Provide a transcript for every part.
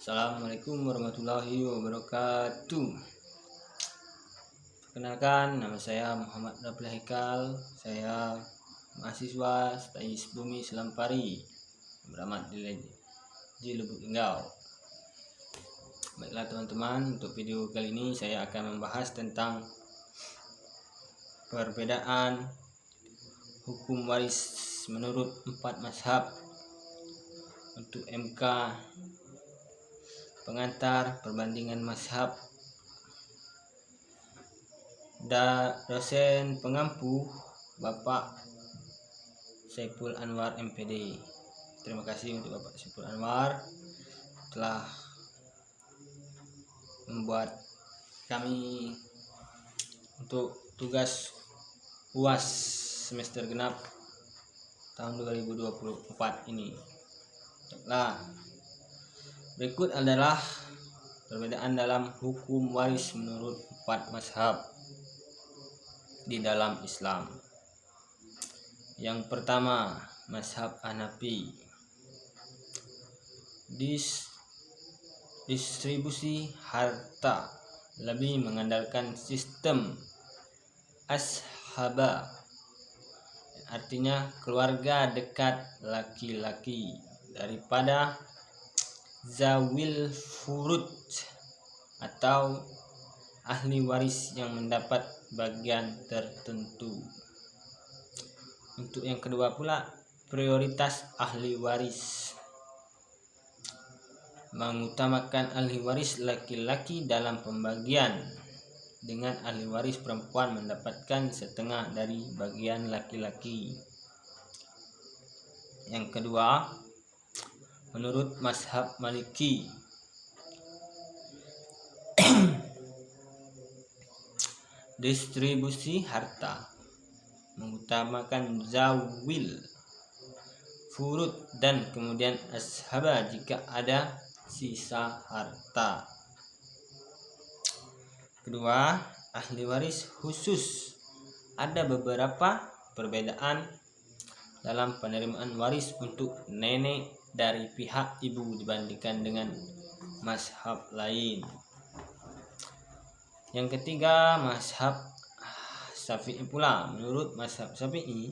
Assalamualaikum warahmatullahi wabarakatuh. Perkenalkan, nama saya Muhammad Rafli Haikal. Saya mahasiswa Stais Bumi Selampari, beramat di Lubuk Linggau. Baiklah teman-teman, untuk video kali ini saya akan membahas tentang perbedaan hukum waris menurut 4 mazhab untuk MK, pengantar, perbandingan mazhab, dosen pengampu Bapak Saiful Anwar MPD. Terima kasih untuk Bapak Saiful Anwar telah membuat kami untuk tugas UAS semester genap tahun 2024 ini. Berikut adalah perbedaan dalam hukum waris menurut 4 mazhab di dalam Islam. Yang pertama, mazhab Hanafi. Distribusi harta lebih mengandalkan sistem ashaba, artinya keluarga dekat laki-laki, daripada zawil furud atau ahli waris yang mendapat bagian tertentu. Untuk yang kedua pula, prioritas ahli waris, mengutamakan ahli waris laki-laki dalam pembagian, dengan ahli waris perempuan mendapatkan setengah dari bagian laki-laki. Yang kedua, menurut mazhab Maliki, distribusi harta mengutamakan zawil furud dan kemudian ashaba jika ada sisa harta. Kedua, ahli waris khusus. Ada beberapa perbedaan dalam penerimaan waris untuk nenek dari pihak ibu dibandingkan dengan mazhab lain. Yang ketiga, mazhab Syafi'i pula. Menurut mazhab Syafi'i,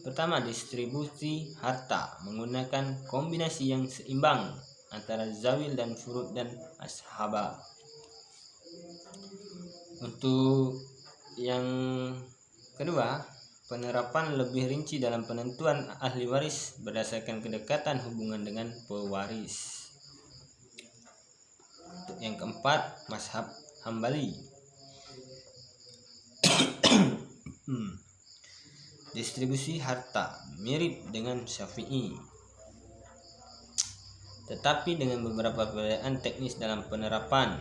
pertama, distribusi harta menggunakan kombinasi yang seimbang antara zawil dan furud dan ashaba. Untuk yang kedua, penerapan lebih rinci dalam penentuan ahli waris berdasarkan kedekatan hubungan dengan pewaris. Untuk yang keempat, mazhab Hambali. Distribusi harta mirip dengan Syafi'i, tetapi dengan beberapa perbedaan teknis dalam penerapan.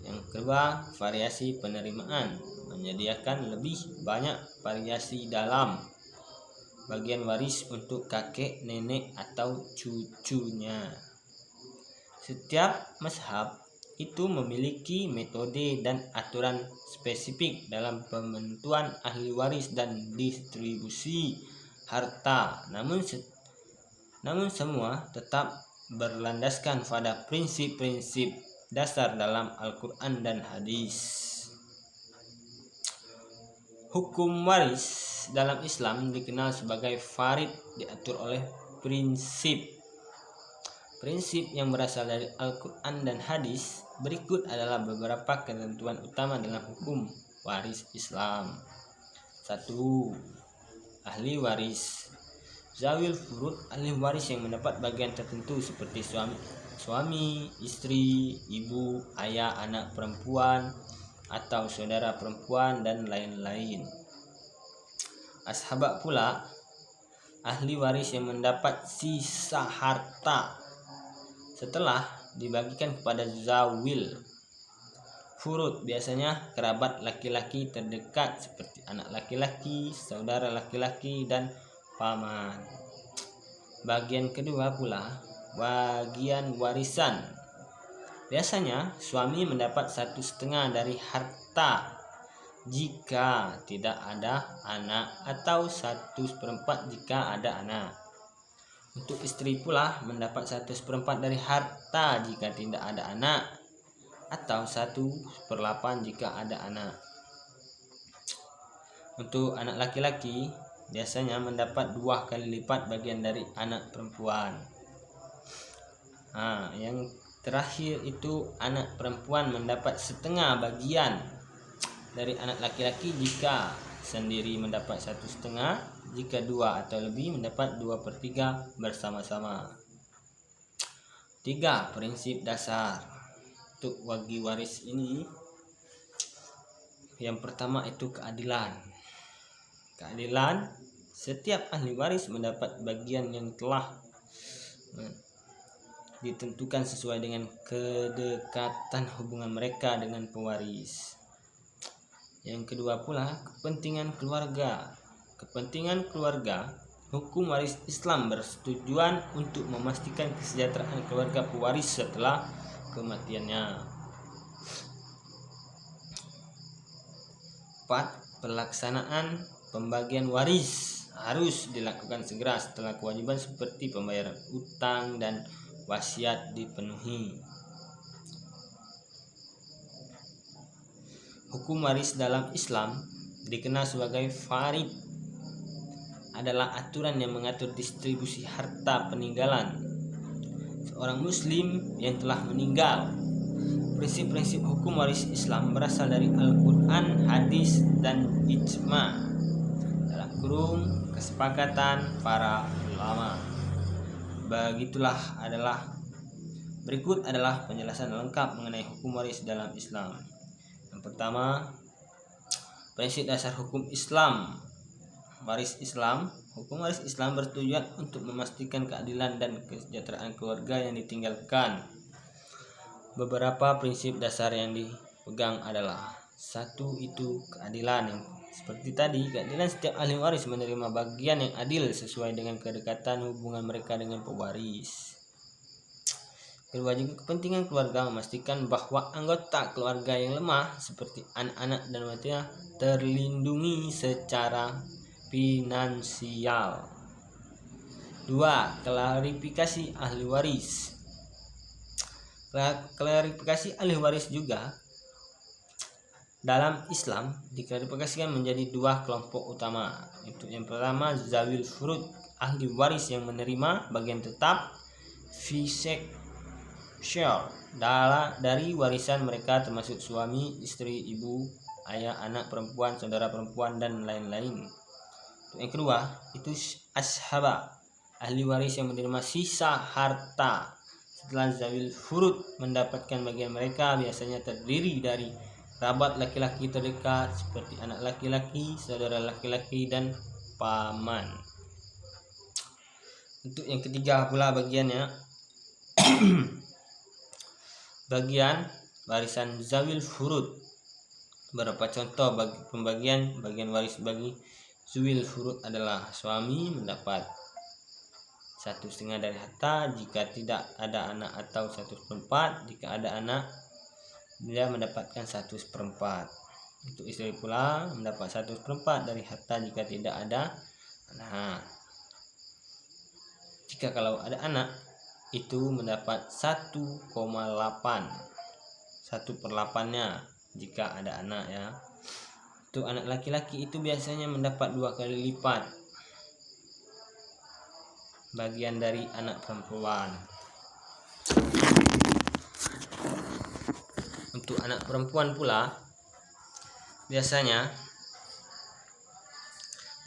Yang kedua, variasi penerimaan, menyediakan lebih banyak variasi dalam bagian waris untuk kakek, nenek, atau cucunya. Setiap mazhab itu memiliki metode dan aturan spesifik dalam penentuan ahli waris dan distribusi harta. Namun semua tetap berlandaskan pada prinsip-prinsip dasar dalam Al-Quran dan hadis. Hukum waris dalam Islam dikenal sebagai farid, diatur oleh prinsip yang berasal dari Al-Quran dan hadis. Berikut adalah beberapa ketentuan utama dalam hukum waris Islam. 1. Ahli waris. Zawil furud, ahli waris yang mendapat bagian tertentu seperti suami, istri, ibu, ayah, anak perempuan, atau saudara perempuan, dan lain-lain. Ashaba pula, ahli waris yang mendapat sisa harta setelah dibagikan kepada zawil furud, biasanya kerabat laki-laki terdekat seperti anak laki-laki, saudara laki-laki, dan paman. Bagian kedua pula, bagian warisan. Biasanya suami mendapat 1/2 dari harta jika tidak ada anak, atau 1/4 jika ada anak. Untuk istri pula mendapat 1/4 dari harta jika tidak ada anak, atau 1/8 jika ada anak. Untuk anak laki-laki biasanya mendapat 2 kali lipat bagian dari anak perempuan. Yang terakhir itu anak perempuan mendapat setengah bagian dari anak laki-laki jika sendiri mendapat 1/2, jika 2 atau lebih mendapat 2/3 bersama-sama. 3 prinsip dasar untuk bagi waris ini. Yang pertama itu keadilan. Keadilan, setiap ahli waris mendapat bagian yang telah ditentukan sesuai dengan kedekatan hubungan mereka dengan pewaris. Yang kedua pula kepentingan keluarga. Kepentingan keluarga, hukum waris Islam bertujuan untuk memastikan kesejahteraan keluarga pewaris setelah kematiannya. 4. Pelaksanaan pembagian waris harus dilakukan segera setelah kewajiban seperti pembayaran utang dan wasiat dipenuhi. Hukum waris dalam Islam dikenal sebagai farid, adalah aturan yang mengatur distribusi harta peninggalan seorang muslim yang telah meninggal. Prinsip-prinsip hukum waris Islam berasal dari Al-Quran, hadis, dan ijma' dalam kurung kesepakatan para ulama. Berikut adalah penjelasan lengkap mengenai hukum waris dalam Islam. Yang pertama, prinsip dasar hukum Islam. Hukum waris Islam bertujuan untuk memastikan keadilan dan kesejahteraan keluarga yang ditinggalkan. Beberapa prinsip dasar yang dipegang adalah: 1. Itu keadilan, yang seperti tadi, keadilan setiap ahli waris menerima bagian yang adil sesuai dengan kedekatan hubungan mereka dengan pewaris. Kedua, juga kepentingan keluarga, memastikan bahwa anggota keluarga yang lemah seperti anak-anak dan wanita terlindungi secara finansial. 2. Klarifikasi ahli waris. Klarifikasi ahli waris juga dalam Islam diklarifikasikan menjadi 2 kelompok utama. Itu yang pertama, zawil furud, ahli waris yang menerima bagian tetap dari warisan mereka, termasuk suami, istri, ibu, ayah, anak perempuan, saudara perempuan, dan lain-lain. Yang kedua itu ashaba, ahli waris yang menerima sisa harta setelah zawil furud mendapatkan bagian mereka, biasanya terdiri dari kerabat laki-laki terdekat seperti anak laki-laki, saudara laki-laki, dan paman. Untuk yang ketiga pula bagiannya bagian warisan zawil furud. Beberapa contoh bagi pembagian bagian waris bagi zawil furud adalah: suami mendapat 1/2 dari harta jika tidak ada anak, atau 1/4 jika ada anak, dia mendapatkan 1/4. Untuk istri pula mendapat 1/4 dari harta jika tidak ada anak. Jika kalau ada anak itu mendapat 1,8, 1/8-nya jika ada anak ya. Untuk anak laki-laki itu biasanya mendapat 2 kali lipat bagian dari anak perempuan. Untuk anak perempuan pula biasanya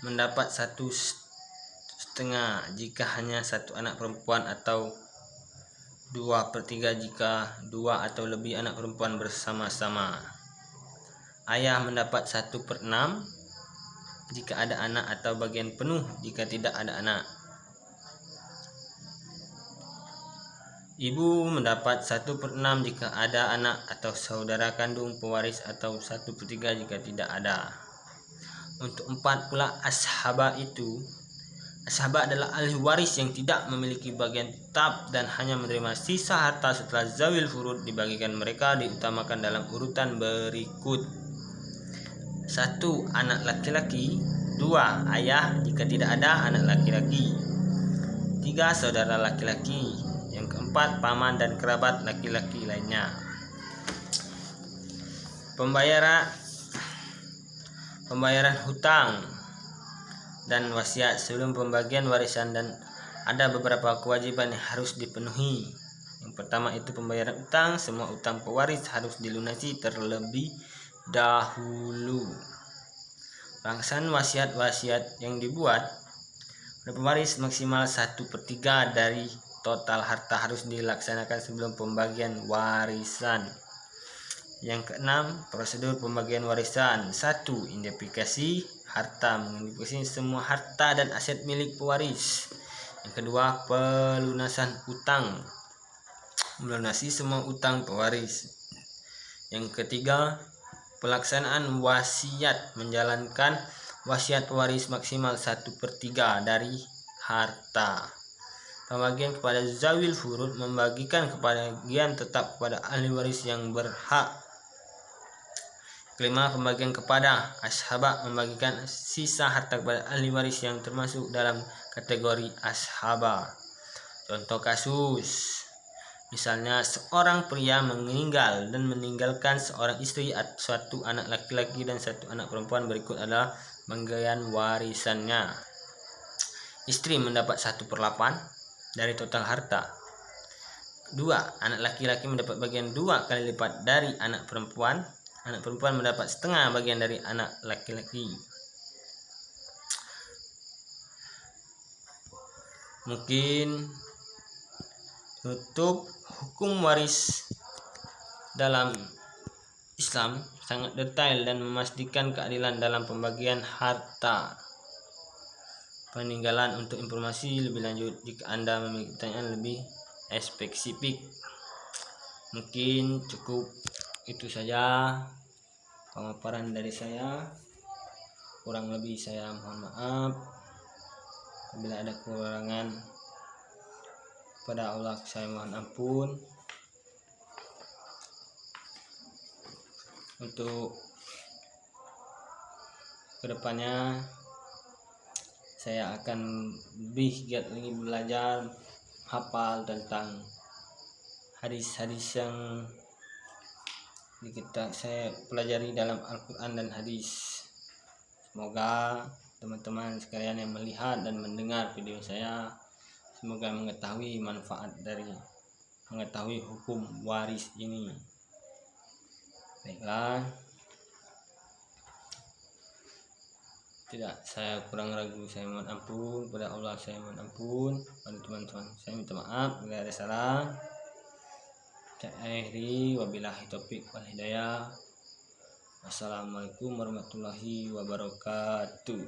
mendapat 1/2 jika hanya 1 anak perempuan, atau 2/3 jika 2 atau lebih anak perempuan bersama-sama. Ayah mendapat 1/6 jika ada anak, atau bagian penuh jika tidak ada anak. Ibu mendapat 1/6 jika ada anak atau saudara kandung pewaris, atau 1/3 jika tidak ada. Untuk 4 pula ashaba adalah ahli waris yang tidak memiliki bagian tetap dan hanya menerima sisa harta setelah zawil furud dibagikan mereka, diutamakan dalam urutan berikut: 1. Anak laki-laki. 2. Ayah jika tidak ada anak laki-laki. ketiga, saudara laki-laki. Yang keempat, paman dan kerabat laki-laki lainnya. Pembayaran hutang dan wasiat sebelum pembagian warisan, dan ada beberapa kewajiban yang harus dipenuhi. Yang pertama itu pembayaran utang. Semua utang pewaris harus dilunasi terlebih dahulu. Pelaksanaan wasiat yang dibuat oleh pewaris maksimal 1/3 dari total harta harus dilaksanakan sebelum pembagian warisan. Yang keenam, prosedur pembagian warisan. 1. Identifikasi harta, mengidentifikasi semua harta dan aset milik pewaris. Yang kedua, pelunasan utang, melunasi semua utang pewaris. Yang ketiga, pelaksanaan wasiat, menjalankan wasiat pewaris maksimal 1/3 dari harta. Pembagian kepada zawil furud, membagikan kebagian tetap kepada ahli waris yang berhak. Kelima, pembagian kepada ashabah, membagikan sisa harta kepada ahli waris yang termasuk dalam kategori ashabah. Contoh kasus, misalnya seorang pria meninggal dan meninggalkan seorang istri, satu anak laki-laki dan satu anak perempuan. Berikut adalah pembagian warisannya. Istri mendapat 1/8 dari total harta. 2. Anak laki-laki mendapat bagian 2 kali lipat dari anak perempuan. Anak perempuan mendapat setengah bagian dari anak laki-laki. Mungkin tutup, hukum waris dalam Islam sangat detail dan memastikan keadilan dalam pembagian harta peninggalan. Untuk informasi lebih lanjut, jika Anda memiliki pertanyaan lebih spesifik, mungkin cukup itu saja pemaparan dari saya. Kurang lebih saya mohon maaf. Apabila ada kekurangan, pada Allah saya mohon ampun. Untuk kedepannya saya akan lebih giat lagi belajar, hafal tentang hadis-hadis yang saya pelajari dalam Al-Quran dan hadis. Semoga teman-teman sekalian yang melihat dan mendengar video saya, semoga mengetahui manfaat dari mengetahui hukum waris ini. Baiklah, tidak saya kurang ragu, saya mohon ampun kepada Allah, saya mohon ampun pada teman-teman, saya minta maaf bila ada salah. Saya akhiri, wabillahi taufik wal hidayah. Wassalamualaikum warahmatullahi wabarakatuh.